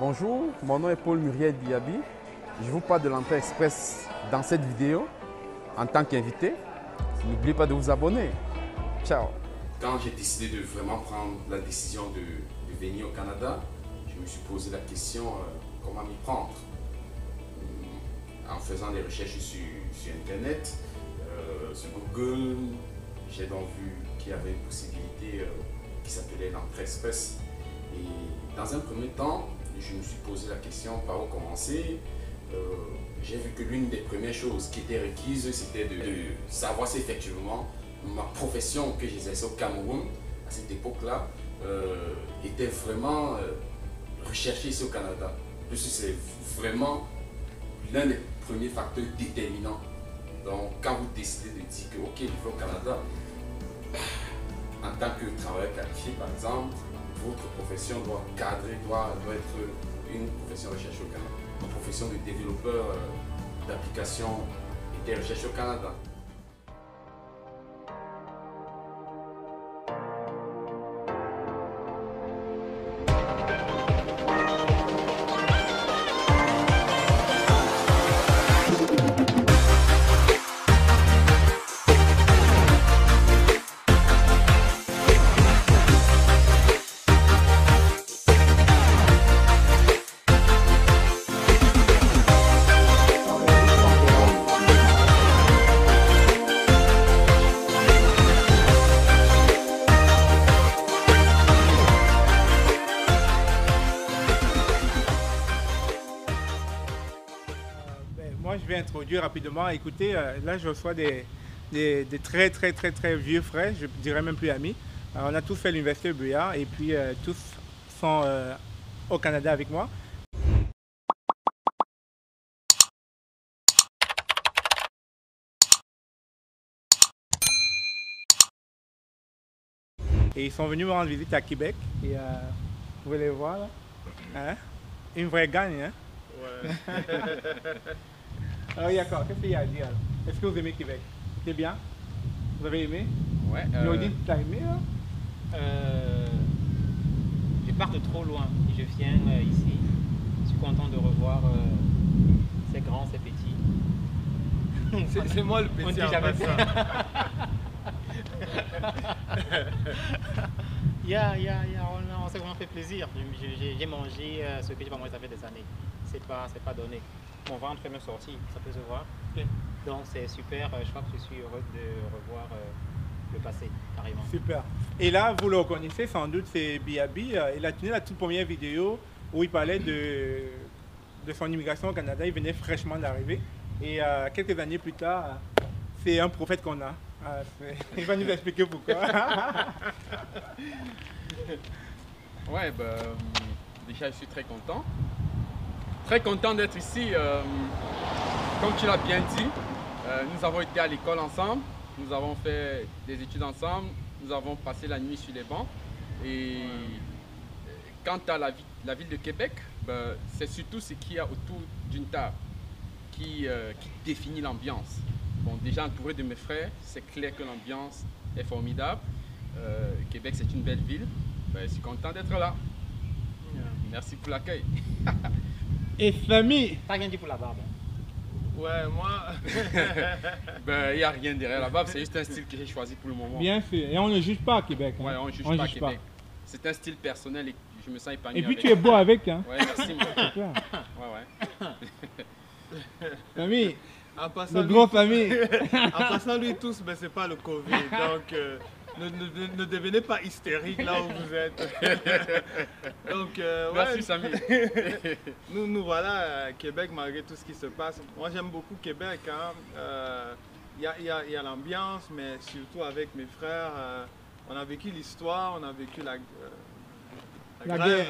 Bonjour, mon nom est Paul Muriel Biabi. Je vous parle de l'entrée express dans cette vidéo en tant qu'invité. N'oubliez pas de vous abonner. Ciao. Quand j'ai décidé de vraiment prendre la décision de venir au Canada, je me suis posé la question comment m'y prendre. En faisant des recherches sur Internet, sur Google, j'ai donc vu qu'il y avait une possibilité qui s'appelait l'entrée express. Et dans un premier temps, je me suis posé la question par où commencer. J'ai vu que l'une des premières choses qui était requise, c'était de savoir si effectivement ma profession que j'exerçais au Cameroun à cette époque-là était vraiment recherchée ici au Canada. Parce que c'est vraiment l'un des premiers facteurs déterminants. Donc quand vous décidez de dire que ok, je vais au Canada, en tant que travailleur qualifié par exemple, votre profession doit cadrer, doit être une profession recherchée au Canada. Ma profession de développeur d'applications était recherchée au Canada. Moi, je vais introduire rapidement. Écoutez, là, je reçois des très vieux frères, je dirais même plus amis. On a tous fait l'université de Bruyard et puis tous sont au Canada avec moi. Et ils sont venus me rendre visite à Québec. Et vous pouvez les voir là. Hein? Une vraie gagne, hein? Ouais. Alors, d'accord, qu'est-ce qu'il y a à dire? Est-ce que vous aimez Québec? C'est bien? Vous avez aimé? Ouais. Claudine, tu as aimé là? Je pars de trop loin et je viens ici. Je suis content de revoir ces grands, ces petits. C'est moi le petit. On ne dit jamais ça. On s'est vraiment fait plaisir. J'ai mangé ce que j'ai pas mangé ça fait des années. C'est pas donné. Mon ventre est même sorti, ça peut se voir. Okay. Donc c'est super, je crois que je suis heureux de revoir le passé, carrément. Super. Et là, vous le reconnaissez sans doute, c'est Biabi. Il a tenu la toute première vidéo où il parlait de son immigration au Canada. Il venait fraîchement d'arriver. Et quelques années plus tard, c'est un prophète qu'on a. Il va nous expliquer pourquoi. Ouais, déjà je suis très content. Très content d'être ici. Comme tu l'as bien dit, nous avons été à l'école ensemble, nous avons fait des études ensemble, nous avons passé la nuit sur les bancs. Et quant à la ville de Québec, c'est surtout ce qu'il y a autour d'une table qui définit l'ambiance. Bon, déjà entouré de mes frères, c'est clair que l'ambiance est formidable. Québec, c'est une belle ville. Je suis content d'être là. Merci pour l'accueil. Et famille. T'as rien dit pour la barbe? Ouais, moi... il n'y a rien derrière la barbe, c'est juste un style que j'ai choisi pour le moment. Bien sûr, et on ne juge pas à Québec. Hein. Ouais, on ne juge pas à Québec. C'est un style personnel et je me sens épanoui. Et puis tu es beau avec, hein? Ouais, merci. Ouais. Famille. Le gros famille. En passant lui tous, mais c'est pas le Covid, donc ne devenez pas hystérique là où vous êtes. Donc, merci Samy. nous voilà à Québec malgré tout ce qui se passe. Moi j'aime beaucoup Québec. Il y a l'ambiance, mais surtout avec mes frères, on a vécu l'histoire, on a vécu la guerre.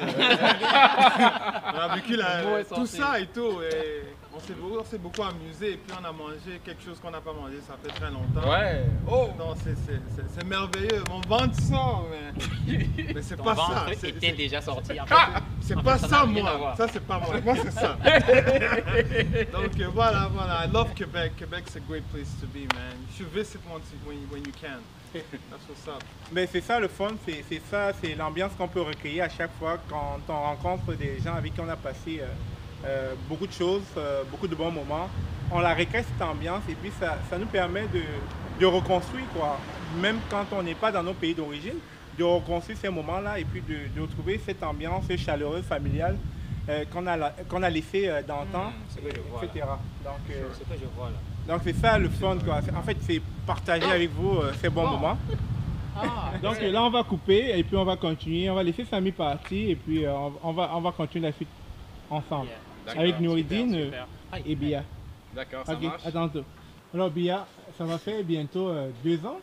On a vécu tout ça et tout. Et On s'est beaucoup amusé et puis on a mangé quelque chose qu'on n'a pas mangé, ça fait très longtemps. Ouais. Oh. Non, c'est merveilleux. Mon ventre sort, mais c'est pas ça. Était déjà sorti. En C'est en pas fait, ça, n'a rien à moi. voir. Ça, c'est pas moi. Moi, c'est ça. Donc, voilà. I love Quebec. Quebec's a great place to be, man. You should visit once when you can. That's what's up. Mais c'est ça le fun, c'est ça, c'est l'ambiance qu'on peut recueillir à chaque fois quand on rencontre des gens avec qui on a passé beaucoup de choses, beaucoup de bons moments. On la recrée cette ambiance et puis ça nous permet de reconstruire, quoi. Même quand on n'est pas dans nos pays d'origine, de reconstruire ces moments-là et puis de retrouver cette ambiance chaleureuse, familiale qu'on a laissé dans le temps, ce que je vois, etc. Donc, Ce que je vois là. donc c'est ça le fun, quoi. En fait, c'est partager avec vous ces bons moments. Donc là, on va couper et puis on va continuer. On va laisser Samy partir et puis on va continuer la suite ensemble. Yeah. Avec D'accord. Nouridine Super. et Bia. D'accord, ça Ok, marche. à tantôt. Alors Bia, ça va faire bientôt 2 ans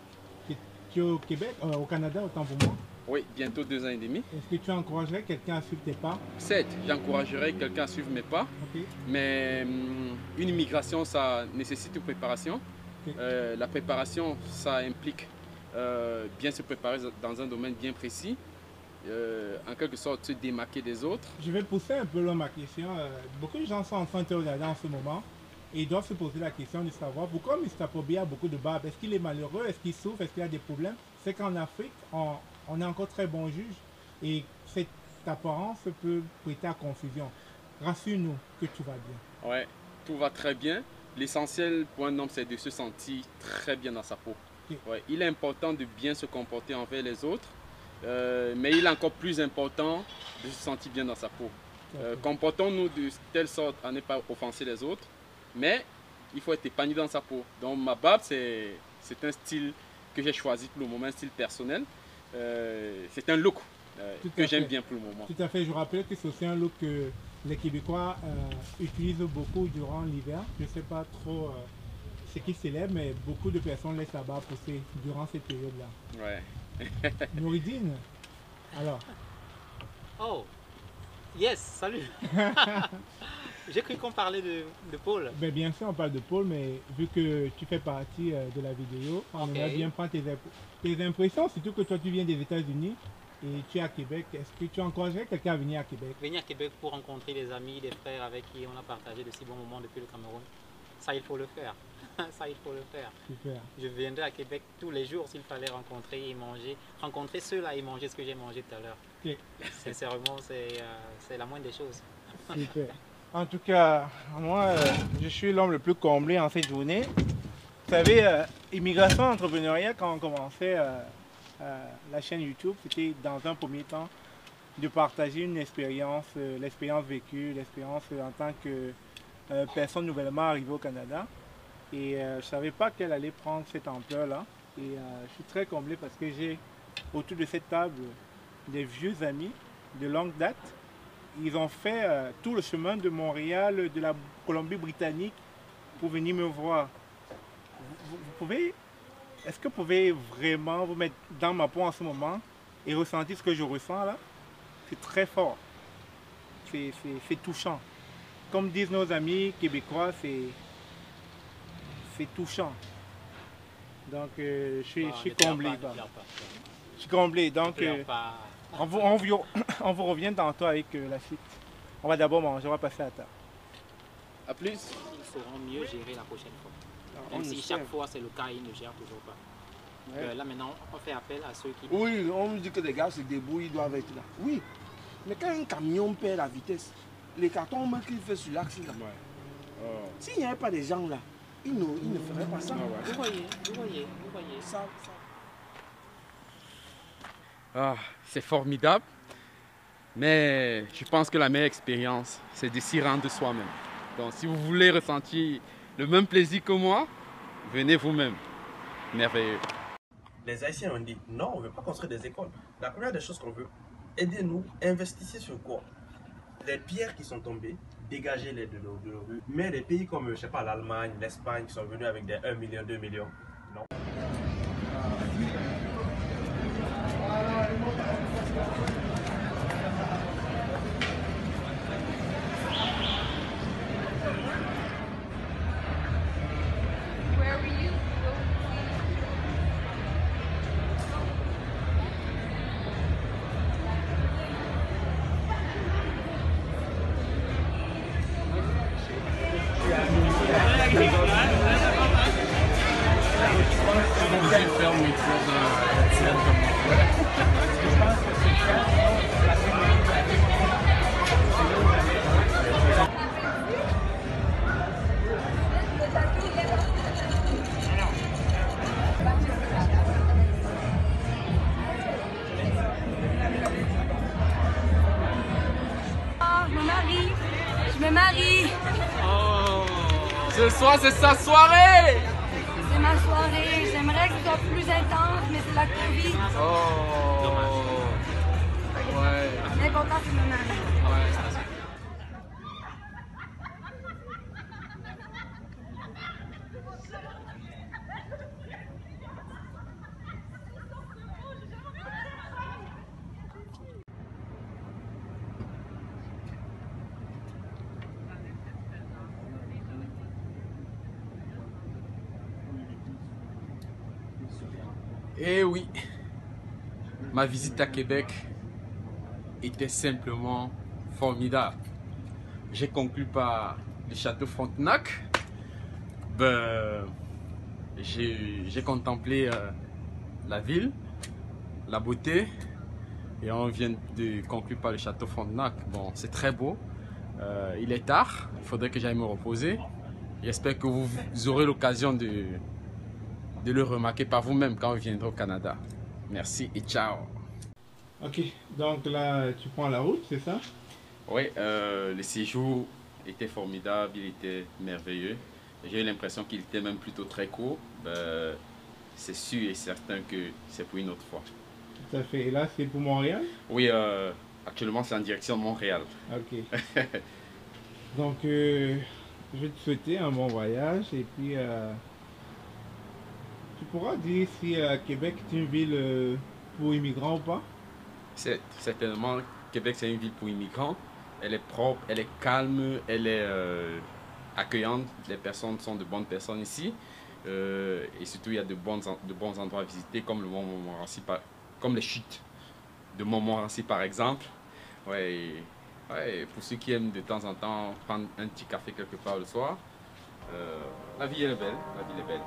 que tu es au Québec, au Canada, autant pour moi. Oui, bientôt 2 ans et demi. Est-ce que tu encouragerais quelqu'un à suivre tes pas? Certes, j'encouragerais quelqu'un à suivre mes pas, Ok. mais une immigration, ça nécessite une préparation. Ok. La préparation, ça implique bien se préparer dans un domaine bien précis, en quelque sorte se démarquer des autres. Je vais pousser un peu là ma question. Beaucoup de gens sont en train de te regarder en ce moment et ils doivent se poser la question de savoir pourquoi Mr. Pobi a beaucoup de barbe. Est-ce qu'il est malheureux? Est-ce qu'il souffre? Est-ce qu'il a des problèmes? C'est qu'en Afrique, on est encore très bon juge et cette apparence peut prêter à confusion. Rassure-nous que tout va bien. Ouais, tout va très bien. L'essentiel pour un homme, c'est de se sentir très bien dans sa peau. Ok. Ouais, il est important de bien se comporter envers les autres, mais il est encore plus important de se sentir bien dans sa peau. Comportons-nous de telle sorte à ne pas offenser les autres, mais il faut être épanoui dans sa peau. Donc ma barbe, c'est un style que j'ai choisi pour le moment, un style personnel. C'est un look Tout que à j'aime fait. bien pour le moment. Tout à fait. Je rappelle que c'est aussi un look que les Québécois utilisent beaucoup durant l'hiver. Je ne sais pas trop ce qui célèbre, mais beaucoup de personnes laissent la barbe pousser durant cette période-là. Ouais. Nouridine, alors, Oh, yes, salut. J'ai cru qu'on parlait de Paul. ben bien sûr on parle de Paul, mais vu que tu fais partie de la vidéo, on Ok. aimerait bien prendre tes impressions, surtout que toi tu viens des États-Unis et tu es à Québec. Est-ce que tu encouragerais quelqu'un à venir à Québec? Venir à Québec pour rencontrer des amis, des frères avec qui on a partagé de si bons moments depuis le Cameroun. Ça, il faut le faire. Ça, il faut le faire. Super. Je viendrai à Québec tous les jours s'il fallait rencontrer et manger. Rencontrer ceux-là et manger ce que j'ai mangé tout à l'heure. Ok. Sincèrement, c'est la moindre des choses. Super. En tout cas, moi, je suis l'homme le plus comblé en cette journée. Vous savez, Immigration Entrepreneuriat, quand on commençait la chaîne YouTube, c'était dans un premier temps de partager une expérience, l'expérience vécue, l'expérience en tant que personne nouvellement arrivée au Canada. Et je ne savais pas qu'elle allait prendre cette ampleur-là. Et je suis très comblé parce que j'ai autour de cette table des vieux amis de longue date. Ils ont fait tout le chemin de Montréal, de la Colombie-Britannique pour venir me voir. Est-ce que vous pouvez vraiment vous mettre dans ma peau en ce moment et ressentir ce que je ressens là? C'est très fort. C'est touchant. Comme disent nos amis québécois, c'est touchant. Donc je suis comblé. quoi. Je suis comblé. Donc on vous revient tantôt avec la suite. On va d'abord manger, on va passer à la table. A plus. Ils sauront mieux gérer la prochaine fois. On Même si espère. chaque fois c'est le cas, ils ne gèrent toujours pas. Ouais. Là maintenant, on fait appel à ceux qui... Oui, on me dit que les gars se débrouillent, ils doivent être là. Oui, mais quand un camion perd la vitesse, les cartons même qu'il fait sur l'axe là, s'il n'y avait pas des gens là, ils ne feraient pas ça. Vous voyez. Ça- Ah, c'est formidable. Mais je pense que la meilleure expérience, c'est de s'y rendre soi-même. Donc si vous voulez ressentir le même plaisir que moi, venez vous-même. Merveilleux. Les Haïtiens ont dit non, on ne veut pas construire des écoles. La première des choses qu'on veut, aidez-nous, investissez sur quoi? Les pierres qui sont tombées, dégagez-les de nos rues. Mais des pays comme, je sais pas, l'Allemagne, l'Espagne, qui sont venus avec des 1 million, 2 millions, non. me marie. Oh, ce soir, c'est sa soirée. C'est ma soirée. J'aimerais que ce soit plus intense, mais c'est la Covid. Oh. Ouais. L'important, c'est de me marier. Ouais. Eh oui, ma visite à Québec était simplement formidable. J'ai conclu par le château Frontenac. J'ai contemplé la ville, la beauté, et on vient de conclure par le château Frontenac. Bon, c'est très beau. Il est tard, il faudrait que j'aille me reposer. J'espère que vous aurez l'occasion de le remarquer par vous-même quand vous viendrez au Canada. Merci et ciao. Ok, donc là, tu prends la route, c'est ça? Oui, le séjour était formidable, il était merveilleux. J'ai eu l'impression qu'il était même plutôt très court. C'est sûr et certain que c'est pour une autre fois. Tout à fait. Et là, c'est pour Montréal? Oui, actuellement, c'est en direction de Montréal. Ok. Donc, je vais te souhaiter un bon voyage et puis tu pourras dire si Québec est une ville pour immigrants ou pas? Certainement, Québec, c'est une ville pour immigrants. Elle est propre, elle est calme, elle est accueillante. Les personnes sont de bonnes personnes ici. Et surtout, il y a de bons endroits à visiter, comme le Mont Montmorency, comme les chutes de Montmorency, par exemple. Ouais, pour ceux qui aiment de temps en temps prendre un petit café quelque part le soir, la vie elle est belle, la ville est belle.